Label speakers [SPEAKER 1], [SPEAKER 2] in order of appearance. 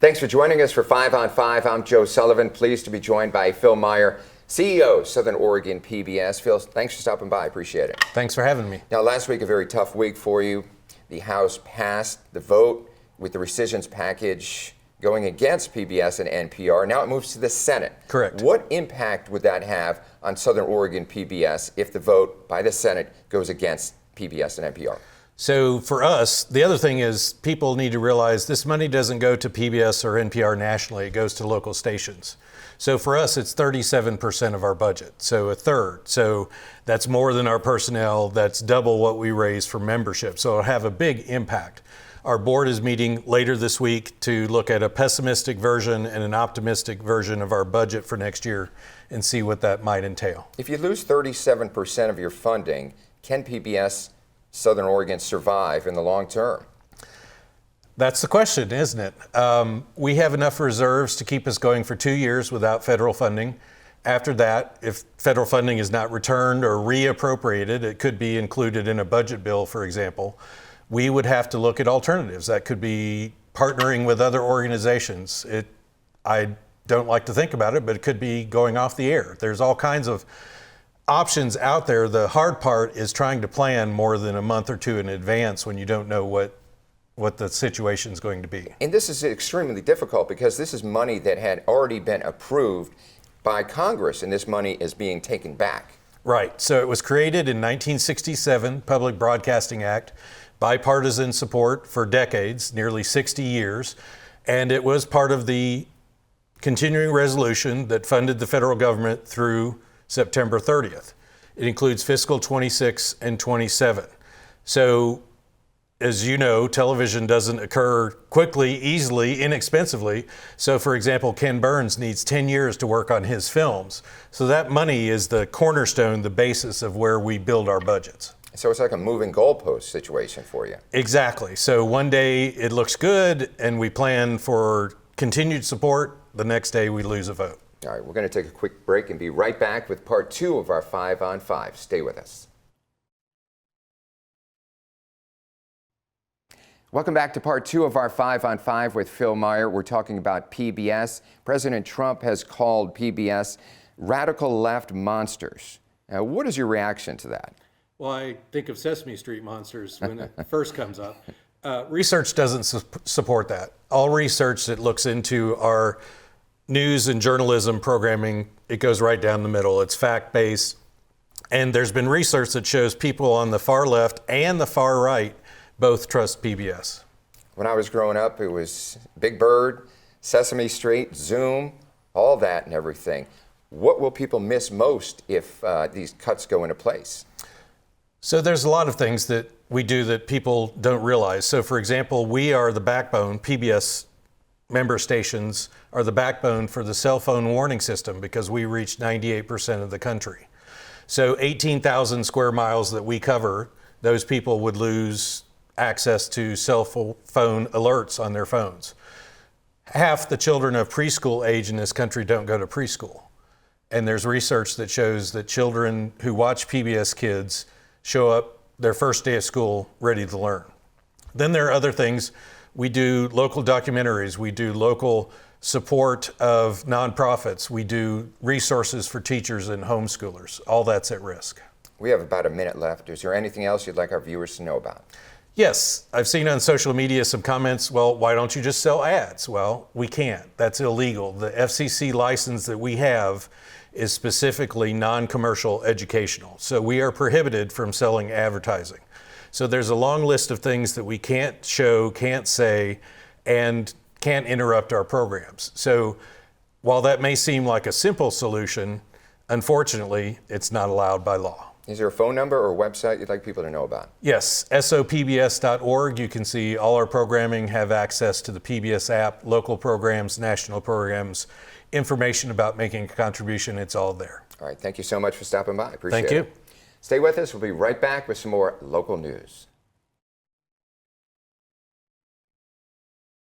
[SPEAKER 1] Thanks for joining us for 5 on 5. I'm Joe Sullivan, pleased to be joined by Phil Meyer, CEO, Southern Oregon PBS. Phil, thanks for stopping by. Appreciate it.
[SPEAKER 2] Thanks for having me.
[SPEAKER 1] Now, last week, a very tough week for you. The House passed the vote with the rescissions package going against PBS and NPR. Now it moves to the Senate.
[SPEAKER 2] Correct.
[SPEAKER 1] What impact would that have on Southern Oregon PBS if the vote by the Senate goes against PBS and NPR?
[SPEAKER 2] So for us, the other thing is people need to realize this money doesn't go to PBS or NPR nationally, it goes to local stations. So for us, it's 37% of our budget, so a third. So that's more than our personnel, that's double what we raise for membership. So it'll have a big impact. Our board is meeting later this week to look at a pessimistic version and an optimistic version of our budget for next year and see what that might entail.
[SPEAKER 1] If you lose 37% of your funding, can PBS Southern Oregon survive in the long term?
[SPEAKER 2] That's the question, isn't it? We have enough reserves to keep us going for 2 years without federal funding. After that, if federal funding is not returned or reappropriated, it could be included in a budget bill, for example. We would have to look at alternatives. That could be partnering with other organizations. I don't like to think about it, but it could be going off the air. There's all kinds of options out there. The hard part is trying to plan more than a month or two in advance when you don't know what the situation is going to be.
[SPEAKER 1] And this is extremely difficult because this is money that had already been approved by Congress, and this money is being taken back.
[SPEAKER 2] Right. So it was created in 1967, Public Broadcasting Act, bipartisan support for decades, nearly 60 years, and it was part of the continuing resolution that funded the federal government through September 30th. It includes fiscal 26 and 27. So, as you know, television doesn't occur quickly, easily, inexpensively. So, for example, Ken Burns needs 10 years to work on his films. So that money is the cornerstone, the basis of where we build our budgets.
[SPEAKER 1] So it's like a moving goalpost situation for you.
[SPEAKER 2] Exactly. So one day it looks good and we plan for continued support. The next day we lose a vote.
[SPEAKER 1] All right, we're going to take a quick break and be right back with part 2 of our 5 on 5. Stay with us. Welcome back to part 2 of our 5 on 5 with Phil Meyer. We're talking about PBS. President Trump has called PBS radical left monsters. Now, what is your reaction to that?
[SPEAKER 2] Well, I think of Sesame Street monsters when it first comes up. Research doesn't support that. All research that looks into our news and journalism programming, it goes right down the middle. It's fact-based. And there's been research that shows people on the far left and the far right both trust PBS.
[SPEAKER 1] When I was growing up, it was Big Bird, Sesame Street, Zoom, all that and everything. What will people miss most if these cuts go into place?
[SPEAKER 2] So there's a lot of things that we do that people don't realize. So for example, we are the backbone, PBS member stations are the backbone for the cell phone warning system because we reach 98% of the country. So 18,000 square miles that we cover, those people would lose access to cell phone alerts on their phones. Half the children of preschool age in this country don't go to preschool. And there's research that shows that children who watch PBS Kids show up their first day of school ready to learn. Then there are other things. We do local documentaries. We do local support of nonprofits. We do resources for teachers and homeschoolers. All that's at risk.
[SPEAKER 1] We have about a minute left. Is there anything else you'd like our viewers to know about?
[SPEAKER 2] Yes, I've seen on social media some comments, well, why don't you just sell ads? Well, we can't. That's illegal. The FCC license that we have is specifically non-commercial educational. So we are prohibited from selling advertising. So there's a long list of things that we can't show, can't say, and can't interrupt our programs. So while that may seem like a simple solution, unfortunately, it's not allowed by law.
[SPEAKER 1] Is there a phone number or website you'd like people to know about?
[SPEAKER 2] Yes, sopbs.org. You can see all our programming, have access to the PBS app, local programs, national programs, information about making a contribution. It's all there.
[SPEAKER 1] All right, thank you so much for stopping by. Appreciate it.
[SPEAKER 2] Thank you.
[SPEAKER 1] Stay with us. We'll be right back with some more local news.